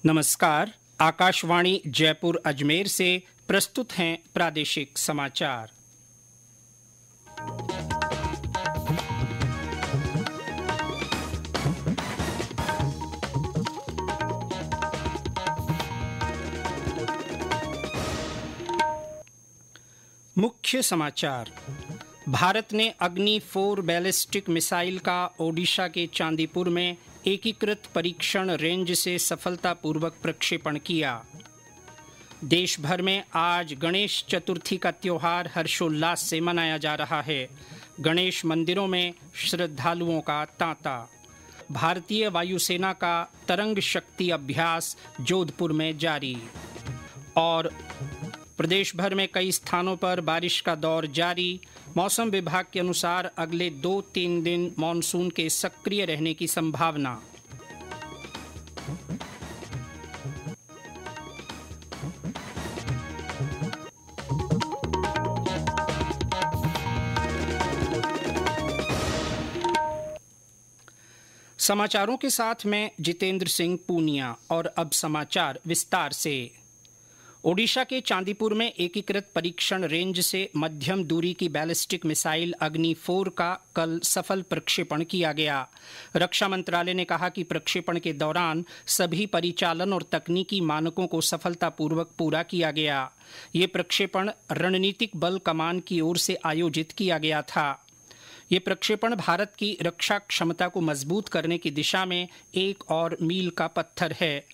नमस्कार। आकाशवाणी जयपुर अजमेर से प्रस्तुत हैं प्रादेशिक समाचार। मुख्य समाचार। भारत ने अग्नि-4 बैलिस्टिक मिसाइल का ओडिशा के चांदीपुर में एकीकृत परीक्षण रेंज से सफलतापूर्वक प्रक्षेपण किया। देश भर में आज गणेश चतुर्थी का त्योहार हर्षोल्लास से मनाया जा रहा है। गणेश मंदिरों में श्रद्धालुओं का तांता। भारतीय वायुसेना का तरंग शक्ति अभ्यास जोधपुर में जारी। और प्रदेश भर में कई स्थानों पर बारिश का दौर जारी। मौसम विभाग के अनुसार अगले 2-3 दिन मानसून के सक्रिय रहने की संभावना। समाचारों के साथ मैं जितेंद्र सिंह पूनिया। और अब समाचार विस्तार से। ओडिशा के चांदीपुर में एकीकृत परीक्षण रेंज से मध्यम दूरी की बैलिस्टिक मिसाइल अग्नि-4 का कल सफल प्रक्षेपण किया गया। रक्षा मंत्रालय ने कहा कि प्रक्षेपण के दौरान सभी परिचालन और तकनीकी मानकों को सफलतापूर्वक पूरा किया गया। ये प्रक्षेपण रणनीतिक बल कमान की ओर से आयोजित किया गया था। ये प्रक्षेपण भारत की रक्षा क्षमता को मजबूत करने की दिशा में एक और मील का पत्थर है।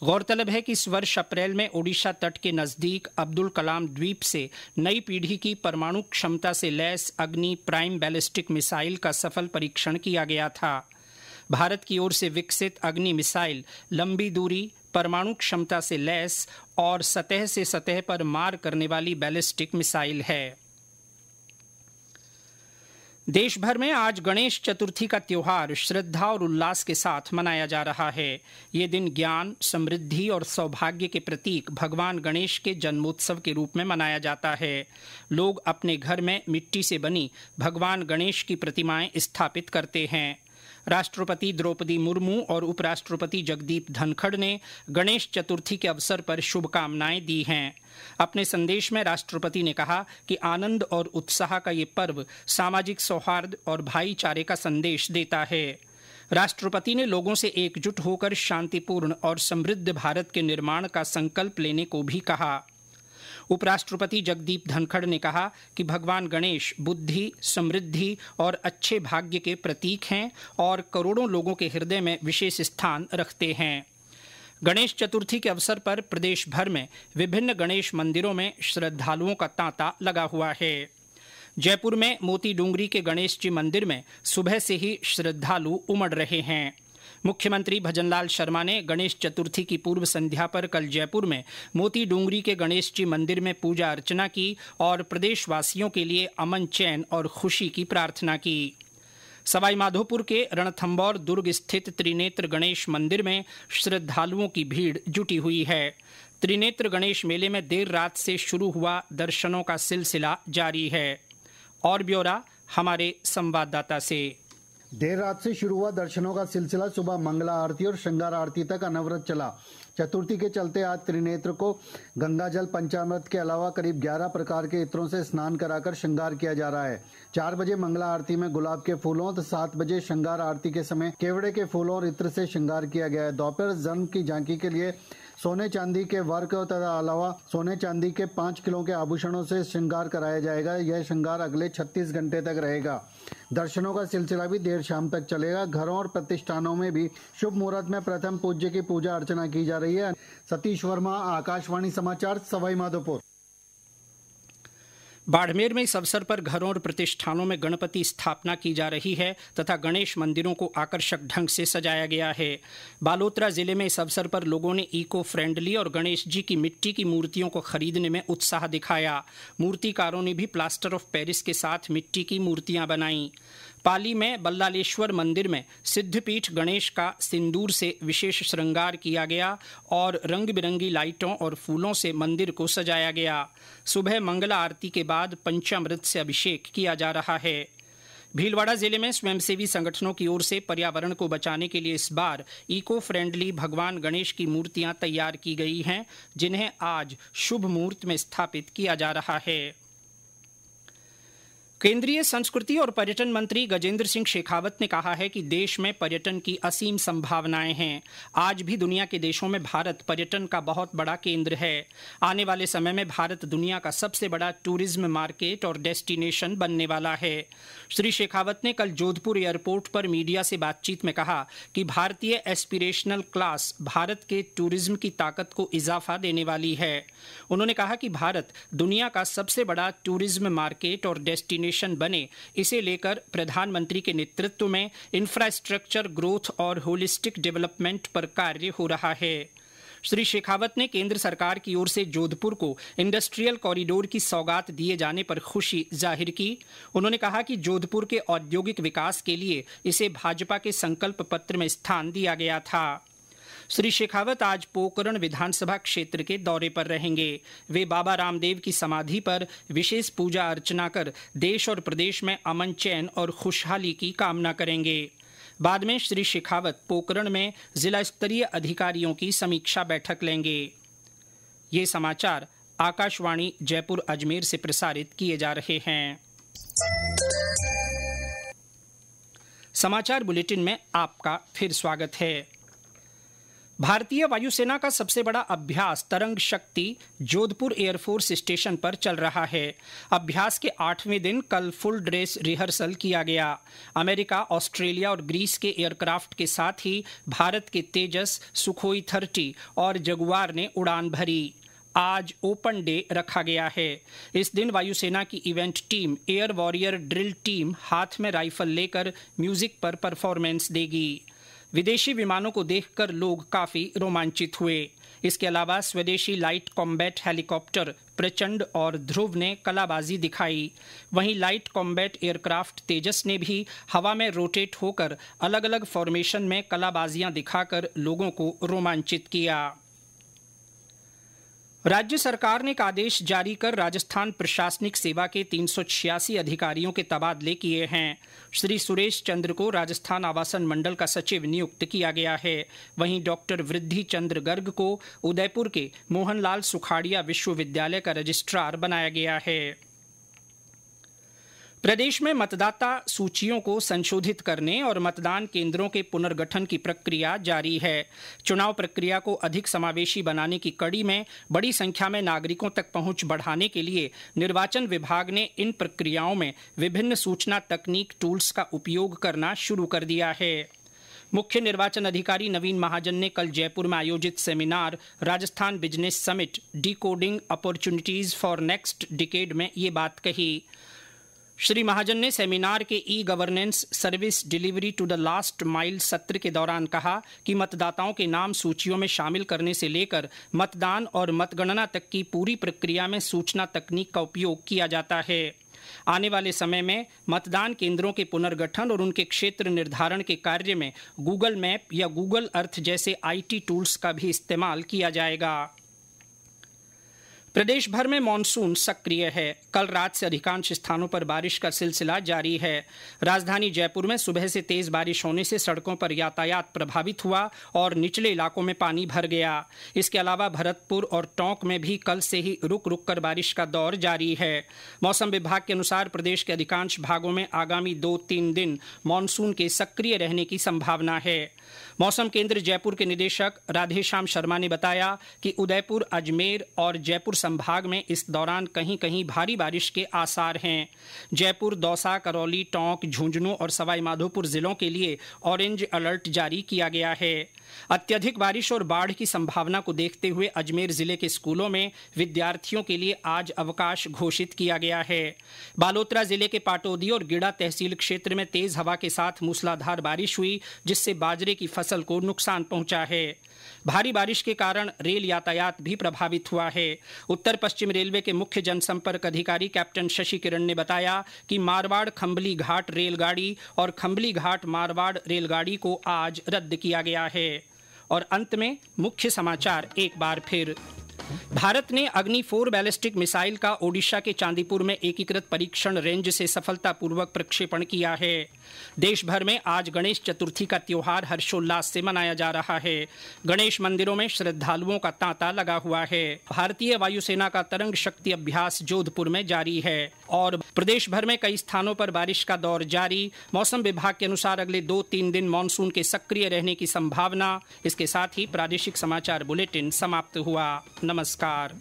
गौरतलब है कि इस वर्ष अप्रैल में ओडिशा तट के नजदीक अब्दुल कलाम द्वीप से नई पीढ़ी की परमाणु क्षमता से लैस अग्नि प्राइम बैलिस्टिक मिसाइल का सफल परीक्षण किया गया था। भारत की ओर से विकसित अग्नि मिसाइल लंबी दूरी, परमाणु क्षमता से लैस और सतह से सतह पर मार करने वाली बैलिस्टिक मिसाइल है। देश भर में आज गणेश चतुर्थी का त्योहार श्रद्धा और उल्लास के साथ मनाया जा रहा है। ये दिन ज्ञान, समृद्धि और सौभाग्य के प्रतीक भगवान गणेश के जन्मोत्सव के रूप में मनाया जाता है। लोग अपने घर में मिट्टी से बनी भगवान गणेश की प्रतिमाएं स्थापित करते हैं। राष्ट्रपति द्रौपदी मुर्मू और उपराष्ट्रपति जगदीप धनखड़ ने गणेश चतुर्थी के अवसर पर शुभकामनाएं दी हैं। अपने संदेश में राष्ट्रपति ने कहा कि आनंद और उत्साह का ये पर्व सामाजिक सौहार्द और भाईचारे का संदेश देता है। राष्ट्रपति ने लोगों से एकजुट होकर शांतिपूर्ण और समृद्ध भारत के निर्माण का संकल्प लेने को भी कहा। उपराष्ट्रपति जगदीप धनखड़ ने कहा कि भगवान गणेश बुद्धि, समृद्धि और अच्छे भाग्य के प्रतीक हैं और करोड़ों लोगों के हृदय में विशेष स्थान रखते हैं। गणेश चतुर्थी के अवसर पर प्रदेश भर में विभिन्न गणेश मंदिरों में श्रद्धालुओं का तांता लगा हुआ है। जयपुर में मोती डूंगरी के गणेश जी मंदिर में सुबह से ही श्रद्धालु उमड़ रहे हैं। मुख्यमंत्री भजनलाल शर्मा ने गणेश चतुर्थी की पूर्व संध्या पर कल जयपुर में मोती डूंगरी के गणेश जी मंदिर में पूजा अर्चना की और प्रदेशवासियों के लिए अमन, चैन और खुशी की प्रार्थना की। सवाईमाधोपुर के रणथंभौर दुर्ग स्थित त्रिनेत्र गणेश मंदिर में श्रद्धालुओं की भीड़ जुटी हुई है। त्रिनेत्र गणेश मेले में देर रात से शुरू हुआ दर्शनों का सिलसिला जारी है। और ब्यौरा हमारे संवाददाता से। देर रात से शुरू हुआ दर्शनों का सिलसिला सुबह मंगला आरती और श्रृंगार आरती तक अनवरत चला। चतुर्थी के चलते आज त्रिनेत्र को गंगाजल, पंचामृत के अलावा करीब 11 प्रकार के इत्रों से स्नान कराकर श्रृंगार किया जा रहा है। 4 बजे मंगला आरती में गुलाब के फूलों तो 7 बजे श्रृंगार आरती के समय केवड़े के फूलों और इत्र से श्रृंगार किया गया है। दोपहर जन्म की झांकी के लिए सोने चांदी के वर्क तथा अलावा सोने चांदी के 5 किलो के आभूषणों से श्रृंगार कराया जाएगा। यह श्रृंगार अगले 36 घंटे तक रहेगा। दर्शनों का सिलसिला भी देर शाम तक चलेगा। घरों और प्रतिष्ठानों में भी शुभ मुहूर्त में प्रथम पूज्य की पूजा अर्चना की जा रही है। सतीश वर्मा, आकाशवाणी समाचार, सवाईमाधोपुर। बाड़मेर में इस अवसर पर घरों और प्रतिष्ठानों में गणपति स्थापना की जा रही है तथा गणेश मंदिरों को आकर्षक ढंग से सजाया गया है। बालोतरा जिले में इस अवसर पर लोगों ने इको फ्रेंडली और गणेश जी की मिट्टी की मूर्तियों को खरीदने में उत्साह दिखाया। मूर्तिकारों ने भी प्लास्टर ऑफ पेरिस के साथ मिट्टी की मूर्तियां बनाई। पाली में बल्लालेश्वर मंदिर में सिद्धपीठ गणेश का सिंदूर से विशेष श्रृंगार किया गया और रंग बिरंगी लाइटों और फूलों से मंदिर को सजाया गया। सुबह मंगला आरती के बाद पंचामृत से अभिषेक किया जा रहा है। भीलवाड़ा जिले में स्वयंसेवी संगठनों की ओर से पर्यावरण को बचाने के लिए इस बार इको फ्रेंडली भगवान गणेश की मूर्तियां तैयार की गई हैं, जिन्हें आज शुभ मुहूर्त में स्थापित किया जा रहा है। केंद्रीय संस्कृति और पर्यटन मंत्री गजेंद्र सिंह शेखावत ने कहा है कि देश में पर्यटन की असीम संभावनाएं हैं। आज भी दुनिया के देशों में भारत पर्यटन का बहुत बड़ा केंद्र है। आने वाले समय में भारत दुनिया का सबसे बड़ा टूरिज्म मार्केट और डेस्टिनेशन बनने वाला है। श्री शेखावत ने कल जोधपुर एयरपोर्ट पर मीडिया से बातचीत में कहा कि भारतीय एस्पिरेशनल क्लास भारत के टूरिज्म की ताकत को इजाफा देने वाली है। उन्होंने कहा कि भारत दुनिया का सबसे बड़ा टूरिज्म मार्केट और डेस्टिनेशन बने, इसे लेकर प्रधानमंत्री के नेतृत्व में इंफ्रास्ट्रक्चर ग्रोथ और होलिस्टिक डेवलपमेंट पर कार्य हो रहा है। श्री शेखावत ने केंद्र सरकार की ओर से जोधपुर को इंडस्ट्रियल कॉरिडोर की सौगात दिए जाने पर खुशी जाहिर की। उन्होंने कहा कि जोधपुर के औद्योगिक विकास के लिए इसे भाजपा के संकल्प पत्र में स्थान दिया गया था। श्री शेखावत आज पोकरण विधानसभा क्षेत्र के दौरे पर रहेंगे। वे बाबा रामदेव की समाधि पर विशेष पूजा अर्चना कर देश और प्रदेश में अमन, चैन और खुशहाली की कामना करेंगे। बाद में श्री शेखावत पोकरण में जिला स्तरीय अधिकारियों की समीक्षा बैठक लेंगे। ये समाचार आकाशवाणी जयपुर अजमेर से प्रसारित किए जा रहे हैं। समाचार बुलेटिन में आपका फिर स्वागत है। भारतीय वायुसेना का सबसे बड़ा अभ्यास तरंग शक्ति जोधपुर एयरफोर्स स्टेशन पर चल रहा है। अभ्यास के 8वें दिन कल फुल ड्रेस रिहर्सल किया गया। अमेरिका, ऑस्ट्रेलिया और ग्रीस के एयरक्राफ्ट के साथ ही भारत के तेजस, सुखोई 30 और जगुआर ने उड़ान भरी। आज ओपन डे रखा गया है। इस दिन वायुसेना की event team air warrior drill team हाथ में राइफल लेकर म्यूजिक पर परफॉर्मेंस देगी। विदेशी विमानों को देखकर लोग काफी रोमांचित हुए। इसके अलावा स्वदेशी लाइट कॉम्बैट हेलीकॉप्टर प्रचंड और ध्रुव ने कलाबाजी दिखाई। वहीं लाइट कॉम्बैट एयरक्राफ्ट तेजस ने भी हवा में रोटेट होकर अलग अलग फॉर्मेशन में कलाबाजियां दिखाकर लोगों को रोमांचित किया। राज्य सरकार ने एक आदेश जारी कर राजस्थान प्रशासनिक सेवा के 386 अधिकारियों के तबादले किए हैं। श्री सुरेश चंद्र को राजस्थान आवासन मंडल का सचिव नियुक्त किया गया है। वहीं डॉक्टर वृद्धि चंद्र गर्ग को उदयपुर के मोहनलाल सुखाड़िया विश्वविद्यालय का रजिस्ट्रार बनाया गया है। प्रदेश में मतदाता सूचियों को संशोधित करने और मतदान केंद्रों के पुनर्गठन की प्रक्रिया जारी है। चुनाव प्रक्रिया को अधिक समावेशी बनाने की कड़ी में बड़ी संख्या में नागरिकों तक पहुंच बढ़ाने के लिए निर्वाचन विभाग ने इन प्रक्रियाओं में विभिन्न सूचना तकनीक टूल्स का उपयोग करना शुरू कर दिया है। मुख्य निर्वाचन अधिकारी नवीन महाजन ने कल जयपुर में आयोजित seminar Rajasthan business summit decoding opportunities for next decade में ये बात कही। श्री महाजन ने सेमिनार के e governance service delivery to the last mile सत्र के दौरान कहा कि मतदाताओं के नाम सूचियों में शामिल करने से लेकर मतदान और मतगणना तक की पूरी प्रक्रिया में सूचना तकनीक का उपयोग किया जाता है। आने वाले समय में मतदान केंद्रों के पुनर्गठन और उनके क्षेत्र निर्धारण के कार्य में गूगल मैप या गूगल अर्थ जैसे IT टूल्स का भी इस्तेमाल किया जाएगा। प्रदेश भर में मानसून सक्रिय है। कल रात से अधिकांश स्थानों पर बारिश का सिलसिला जारी है। राजधानी जयपुर में सुबह से तेज बारिश होने से सड़कों पर यातायात प्रभावित हुआ और निचले इलाकों में पानी भर गया। इसके अलावा भरतपुर और टोंक में भी कल से ही रुक रुक कर बारिश का दौर जारी है। मौसम विभाग के अनुसार प्रदेश के अधिकांश भागों में आगामी 2-3 दिन मानसून के सक्रिय रहने की संभावना है। मौसम केंद्र जयपुर के निदेशक राधेश्याम शर्मा ने बताया कि उदयपुर, अजमेर और जयपुर संभाग में इस दौरान कहीं कहीं भारी बारिश के आसार हैं। जयपुर, दौसा, करौली, टोंक, झुंझुनू और सवाई माधोपुर जिलों के लिए ऑरेंज अलर्ट जारी किया गया है। अत्यधिक बारिश और बाढ़ की संभावना को देखते हुए अजमेर जिले के स्कूलों में विद्यार्थियों के लिए आज अवकाश घोषित किया गया है। बालोतरा जिले के पाटौदी और गिड़ा तहसील क्षेत्र में तेज हवा के साथ मूसलाधार बारिश हुई, जिससे बाजरे की फसल को नुकसान पहुंचा है। भारी बारिश के कारण रेल यातायात भी प्रभावित हुआ है। उत्तर पश्चिम रेलवे के मुख्य जनसंपर्क अधिकारी कैप्टन शशि किरण ने बताया कि मारवाड़ खंभली घाट रेलगाड़ी और खंभली घाट मारवाड़ रेलगाड़ी को आज रद्द किया गया है। और अंत में मुख्य समाचार एक बार फिर। भारत ने अग्नि 4 बैलिस्टिक मिसाइल का ओडिशा के चांदीपुर में एकीकृत परीक्षण रेंज से सफलतापूर्वक प्रक्षेपण किया है। देश भर में आज गणेश चतुर्थी का त्योहार हर्षोल्लास से मनाया जा रहा है। गणेश मंदिरों में श्रद्धालुओं का तांता लगा हुआ है। भारतीय वायुसेना का तरंग शक्ति अभ्यास जोधपुर में जारी है और प्रदेश भर में कई स्थानों पर बारिश का दौर जारी। मौसम विभाग के अनुसार अगले 2-3 दिन मानसून के सक्रिय रहने की संभावना। इसके साथ ही प्रादेशिक समाचार बुलेटिन समाप्त हुआ। नमस्कार।